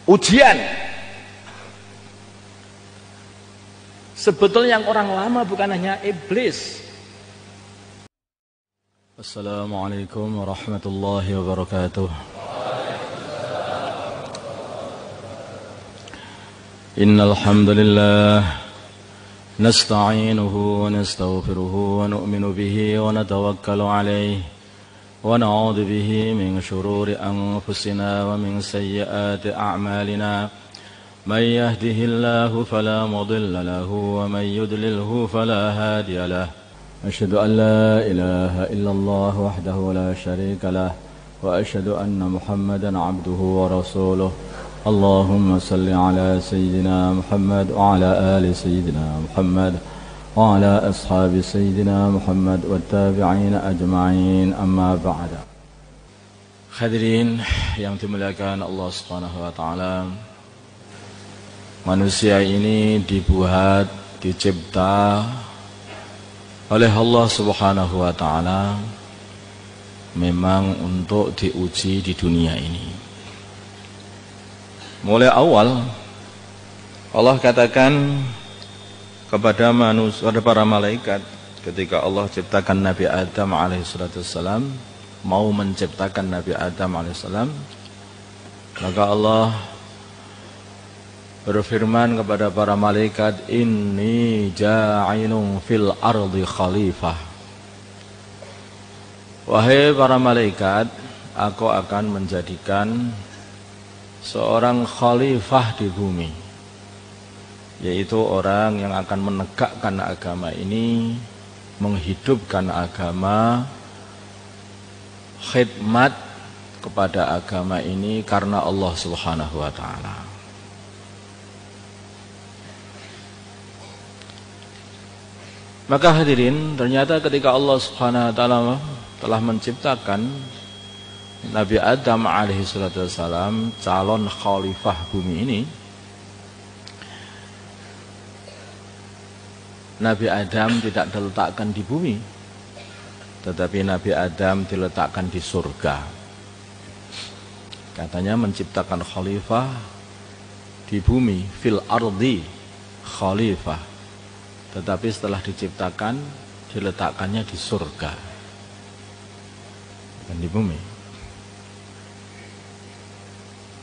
ujian. Sebetulnya yang orang lama bukan hanya iblis. Assalamualaikum warahmatullahi wabarakatuh. Innal hamdalillah nasta'inuhu wa nastaghfiruhu wa nu'minu bihi wa natawakkalu alayhi wa na'udzu bihi min shururi anfusina wa min sayyiati a'malina. من يهده الله فلا مضل له ومن يضلله فلا هادي له أشهد أن لا إله إلا الله وحده لا شريك له وأشهد أن محمدا عبده ورسوله اللهم صل على سيدنا محمد وعلى آل سيدنا محمد وعلى أصحاب سيدنا محمد والتابعين أجمعين أما بعد. Hadirin yang dimuliakan Allah Subhanahu wa taala, manusia ini dibuat, dicipta oleh Allah Subhanahu wa taala memang untuk diuji di dunia ini. Mulai awal Allah katakan kepada manusia, kepada para malaikat ketika Allah ciptakan Nabi Adam alaihissalam, mau menciptakan Nabi Adam alaihissalam, maka Allah berfirman kepada para malaikat, inni ja'ilun fil ardi khalifah. Wahai para malaikat, aku akan menjadikan seorang khalifah di bumi, yaitu orang yang akan menegakkan agama ini, menghidupkan agama, khidmat kepada agama ini karena Allah Subhanahu wa taala. Maka hadirin, ternyata ketika Allah Subhanahu wa taala telah menciptakan Nabi Adam alaihi salatu wassalam, calon khalifah bumi ini, Nabi Adam tidak diletakkan di bumi, tetapi Nabi Adam diletakkan di surga. Katanya menciptakan khalifah di bumi, fil ardi khalifah. Tetapi setelah diciptakan, diletakkannya di surga, bukan di bumi.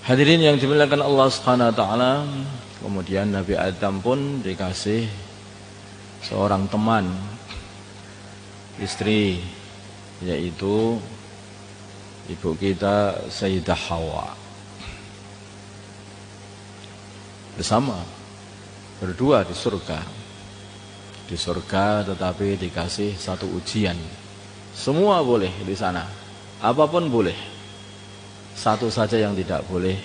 Hadirin yang dimuliakan Allah Subhanahu wa taala, kemudian Nabi Adam pun dikasih seorang teman, istri, yaitu ibu kita Sayyidah Hawa. Bersama, berdua di surga. Di surga tetapi dikasih satu ujian. Semua boleh di sana, apapun boleh. Satu saja yang tidak boleh,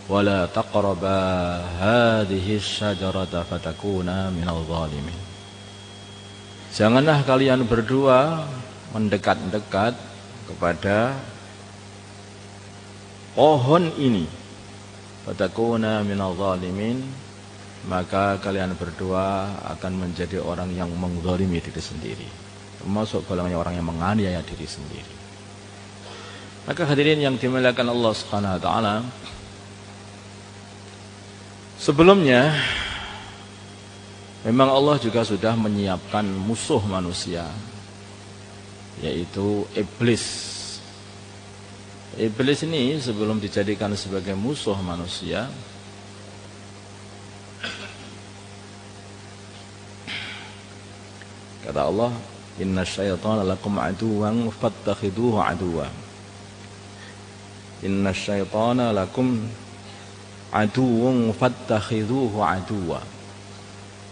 wala taqraba hadhihi syajarata fatakuna minal zalimin. Janganlah kalian berdua mendekat-dekat kepada pohon ini, fatakuna minal zalimin, maka kalian berdua akan menjadi orang yang menzalimi diri sendiri, termasuk golongan orang yang menganiaya diri sendiri. Maka hadirin yang dimuliakan Allah Subhanahu wa taala, sebelumnya memang Allah juga sudah menyiapkan musuh manusia, yaitu iblis. Iblis ini sebelum dijadikan sebagai musuh manusia, kata Allah, inna syaitana lakum aduwan fattakhiduhu aduwa. Inna syaitana lakum aduwan fattakhiduhu aduwa.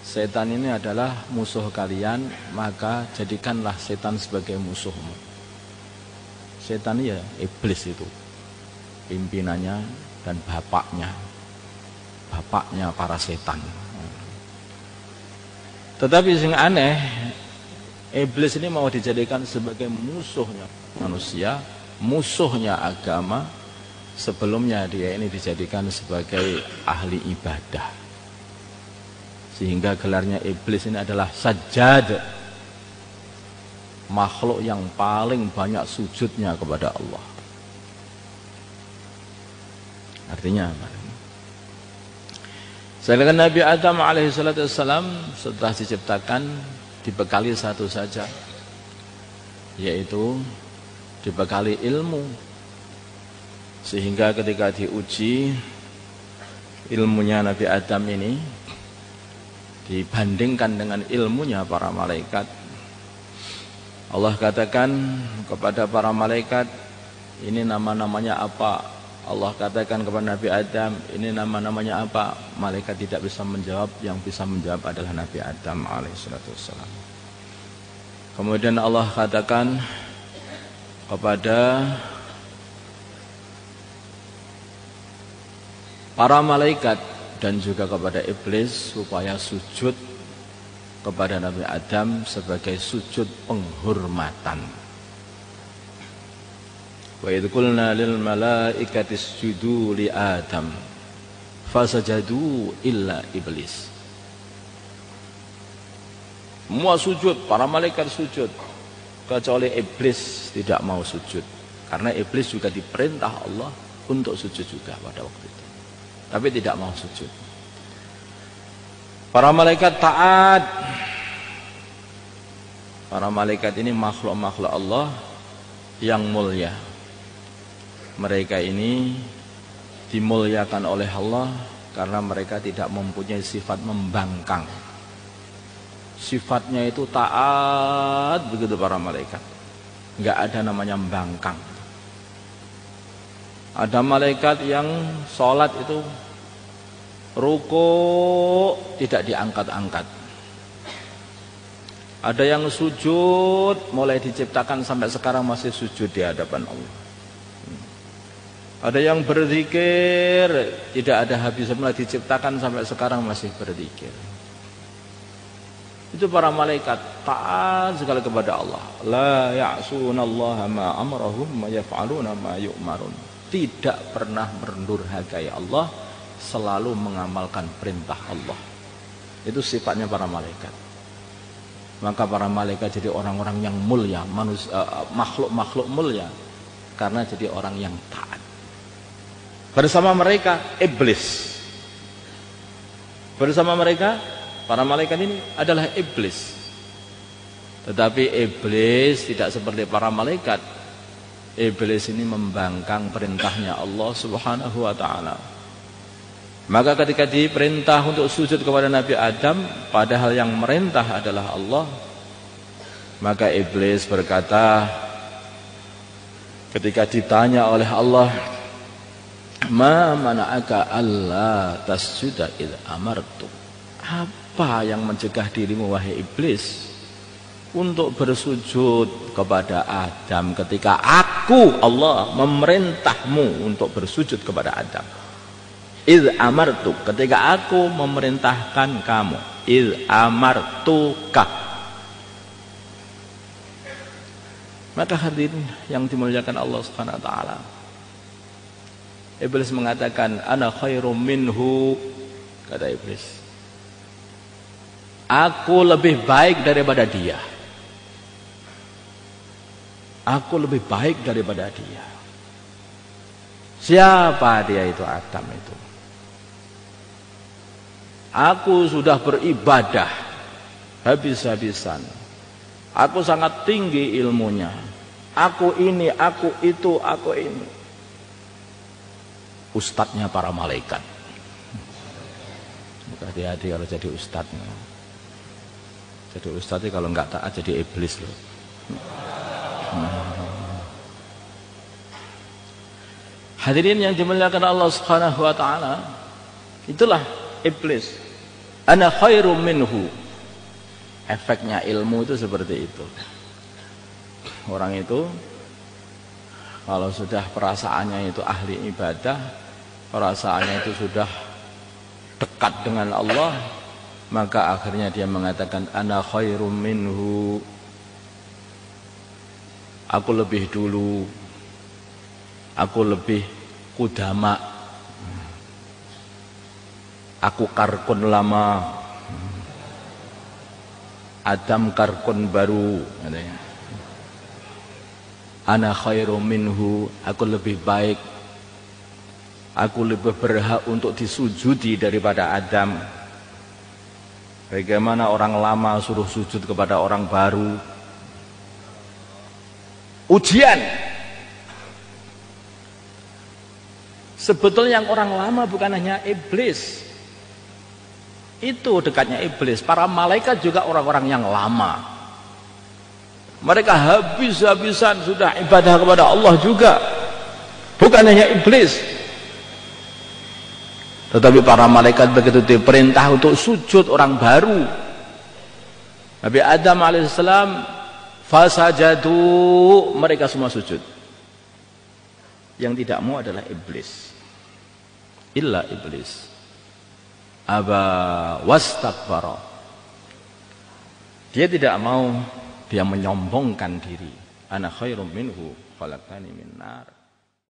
Setan ini adalah musuh kalian, maka jadikanlah setan sebagai musuhmu. Setan ya iblis itu, pimpinannya dan bapaknya para setan. Tetapi yang aneh, iblis ini mau dijadikan sebagai musuhnya manusia, musuhnya agama. Sebelumnya dia ini dijadikan sebagai ahli ibadah, sehingga gelarnya iblis ini adalah sajjad, makhluk yang paling banyak sujudnya kepada Allah. Artinya Sedangkan Nabi Adam alaihissalam setelah diciptakan dibekali satu saja, yaitu dibekali ilmu. Sehingga ketika diuji ilmunya Nabi Adam ini dibandingkan dengan ilmunya para malaikat, Allah katakan kepada para malaikat, ini nama-namanya apa? Allah katakan kepada Nabi Adam, ini nama-namanya apa? Malaikat tidak bisa menjawab, yang bisa menjawab adalah Nabi Adam alaihissalam. Kemudian Allah katakan kepada para malaikat dan juga kepada iblis supaya sujud kepada Nabi Adam sebagai sujud penghormatan. Wa idh qulna lil malaikati isjudu li Adam fasajadu illa iblis. Semua sujud, para malaikat sujud, kecuali iblis tidak mau sujud. Karena iblis juga diperintah Allah untuk sujud juga pada waktu itu, tapi tidak mau sujud. Para malaikat taat. Para malaikat ini makhluk-makhluk Allah yang mulia. Mereka ini dimuliakan oleh Allah karena mereka tidak mempunyai sifat membangkang. Sifatnya itu taat begitu para malaikat. Enggak ada namanya membangkang. Ada malaikat yang sholat itu rukuk tidak diangkat-angkat. Ada yang sujud mulai diciptakan sampai sekarang masih sujud di hadapan Allah. Ada yang berzikir tidak ada habisnya, mulai diciptakan sampai sekarang masih berzikir. Itu para malaikat taat sekali kepada Allah. La ya'sunallaha ma amarahum wa yaf'aluna ma yu'marun. Tidak pernah mendurhakai Allah, selalu mengamalkan perintah Allah. Itu sifatnya para malaikat. Maka para malaikat jadi orang-orang yang mulia, makhluk-makhluk mulia karena jadi orang yang taat. Bersama mereka iblis. Bersama mereka para malaikat ini adalah iblis. Tetapi iblis tidak seperti para malaikat. Iblis ini membangkang perintahnya Allah Subhanahu wa taala. Maka ketika diperintah untuk sujud kepada Nabi Adam, padahal yang merintah adalah Allah, maka iblis berkata ketika ditanya oleh Allah, ma mana'aka alla tasjuda idh amartu. Apa yang mencegah dirimu wahai iblis untuk bersujud kepada Adam ketika aku Allah memerintahmu untuk bersujud kepada Adam? Idh amartu, ketika aku memerintahkan kamu. Idh amartuka. Maka hadirin yang dimuliakan Allah Subhanahu wa taala, iblis mengatakan ana khairum minhu, kata iblis, aku lebih baik daripada dia. Aku lebih baik daripada dia. Siapa dia itu? Adam itu. Aku sudah beribadah habis-habisan. Aku sangat tinggi ilmunya. Aku ini, aku itu, aku ini. Ustadznya para malaikat. Hati-hati kalau jadi ustadznya. Jadi ustadznya kalau nggak taat jadi iblis loh. Hadirin yang dimuliakan Allah Subhanahu wa taala, itulah iblis. Ana khairum minhu. Efeknya ilmu itu seperti itu. Orang itu kalau sudah perasaannya itu ahli ibadah, perasaannya itu sudah dekat dengan Allah, maka akhirnya dia mengatakan ana khairum minhu. Aku lebih dulu, aku lebih kudama, aku karkun lama, Adam karkun baru. Ana khairum minhu, aku lebih baik, Aku lebih berhak untuk disujudi daripada Adam. Bagaimana orang lama suruh sujud kepada orang baru? Ujian. Sebetulnya yang orang lama bukan hanya iblis. Itu dekatnya iblis. Para malaikat juga orang-orang yang lama. Mereka habis-habisan sudah ibadah kepada Allah juga. Bukan hanya iblis. Tetapi para malaikat begitu diperintah untuk sujud orang baru. Nabi Adam alaihissalam fasajadu, mereka semua sujud. Yang tidak mau adalah iblis. Illa iblis. Aba wastakbara. Dia tidak mau, dia menyombongkan diri. Ana khairum minhu khalaqtani min nar.